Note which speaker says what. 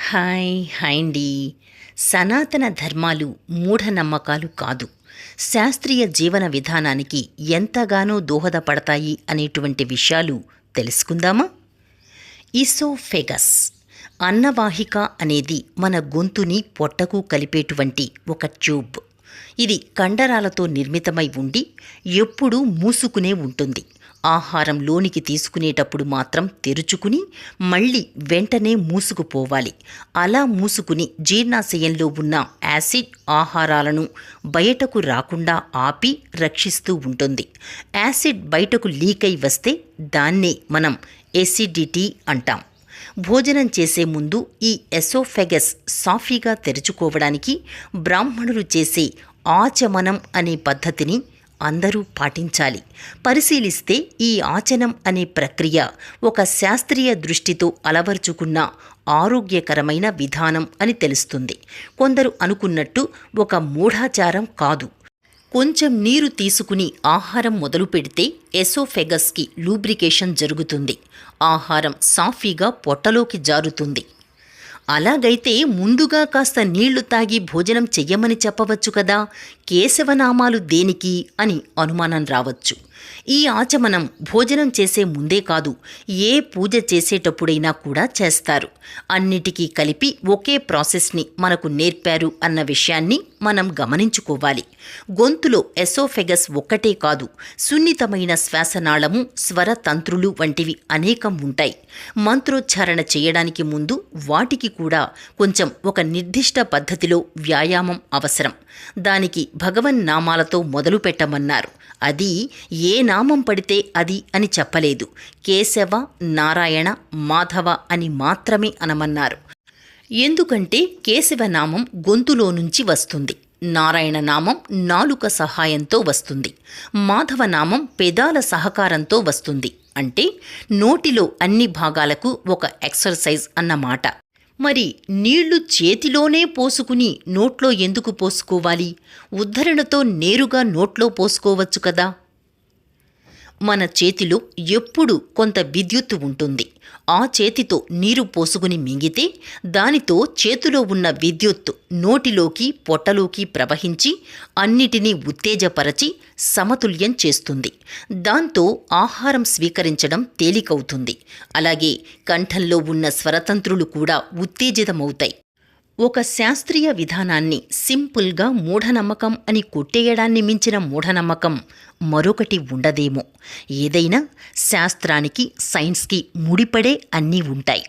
Speaker 1: Hi అండి. సనాతన ధర్మాలు మూఢనమ్మకాలు కాదు. శాస్త్రీయ జీవన విధానానికి ఎంతగానో దోహదపడతాయి అనేటువంటి విషయాలు తెలుసుకుందామా? ఈసోఫెగస్ అన్నవాహిక అనేది మన గొంతుని పొట్టకు కలిపేటువంటి ఒక ట్యూబ్. ఇది కండరాలతో నిర్మితమై ఉండి ఎప్పుడూ మూసుకునే ఉంటుంది. ఆహారం లోనికి తీసుకునేటప్పుడు మాత్రం తెరుచుకుని మళ్ళీ వెంటనే మూసుకుపోవాలి. అలా మూసుకుని జీర్ణాశయంలో ఉన్న యాసిడ్ ఆహారాలను బయటకు రాకుండా ఆపి రక్షిస్తూ ఉంటుంది. యాసిడ్ బయటకు లీక్ అయి వస్తే దాన్నే మనం ఎసిడిటీ అంటాం. భోజనం చేసే ముందు ఈ ఎసోఫెగస్ సాఫీగా తెరుచుకోవడానికి బ్రాహ్మణులు చేసే ఆచమనం అనే పద్ధతిని అందరూ పాటించాలి. పరిశీలిస్తే ఈ ఆచనం అనే ప్రక్రియ ఒక శాస్త్రీయ దృష్టితో అలవర్చుకున్న ఆరోగ్యకరమైన విధానం అని తెలుస్తుంది. కొందరు అనుకున్నట్టు ఒక మూఢాచారం కాదు. కొంచెం నీరు తీసుకుని ఆహారం మొదలు పెడితే ఎసోఫెగస్కి లూబ్రికేషన్ జరుగుతుంది. ఆహారం సాఫీగా పొట్టలోకి జారుతుంది. అలాగైతే ముందుగా కాస్త నీళ్లు తాగి భోజనం చెయ్యమని చెప్పవచ్చు కదా, కేశవనామాలు దేనికి అని అనుమానం రావచ్చు. ఈ ఆచమనం భోజనం చేసే ముందే కాదు, ఏ పూజ చేసేటప్పుడైనా కూడా చేస్తారు. అన్నిటికీ కలిపి ఒకే ప్రాసెస్ని మనకు నేర్పారు అన్న విషయాన్ని మనం గమనించుకోవాలి. గొంతులో ఎసోఫెగస్ ఒక్కటే కాదు, సున్నితమైన శ్వాసనాళము, స్వరతంత్రులు వంటివి అనేకం ఉంటాయి. మంత్రోచ్చారణ చేయడానికి ముందు వాటికి కూడా కొంచెం ఒక నిర్దిష్ట పద్ధతిలో వ్యాయామం అవసరం. దానికి భగవన్నామాలతో మొదలు పెట్టమన్నారు. అది ఏ నామం పడితే అది అని చెప్పలేదు. కేశవ, నారాయణ, మాధవ అని మాత్రమే అనమన్నారు. ఎందుకంటే కేశవనామం గొంతులో నుంచి వస్తుంది, నారాయణ నామం నాలుక సహాయంతో వస్తుంది, మాధవనామం పెదాల సహకారంతో వస్తుంది. అంటే నోటిలో అన్ని భాగాలకు ఒక ఎక్సర్సైజ్ అన్నమాట. మరి నీళ్లు చేతిలోనే పోసుకుని నోట్లో ఎందుకు పోసుకోవాలి? ఉద్ధరణతో నేరుగా నోట్లో పోసుకోవచ్చు కదా. మన చేతిలో ఎప్పుడు కొంత విద్యుత్తు ఉంటుంది. ఆ చేతితో నీరు పోసుకుని మింగితే దానితో చేతిలో ఉన్న విద్యుత్తు నోటిలోకి, పొట్టలోకి ప్రవహించి అన్నిటినీ ఉత్తేజపరచి సమతుల్యం చేస్తుంది. దాంతో ఆహారం స్వీకరించడం తేలికవుతుంది. అలాగే కంఠంలో ఉన్న స్వరతంత్రులు కూడా ఉత్తేజితమవుతాయి. ఒక శాస్త్రీయ విధానాన్ని సింపుల్గా మూఢనమ్మకం అని కొట్టేయడాన్ని మించిన మూఢనమ్మకం మరొకటి ఉండదేమో. ఏదైనా శాస్త్రానికి, సైన్స్కి ముడిపడే అన్నీ ఉంటాయి.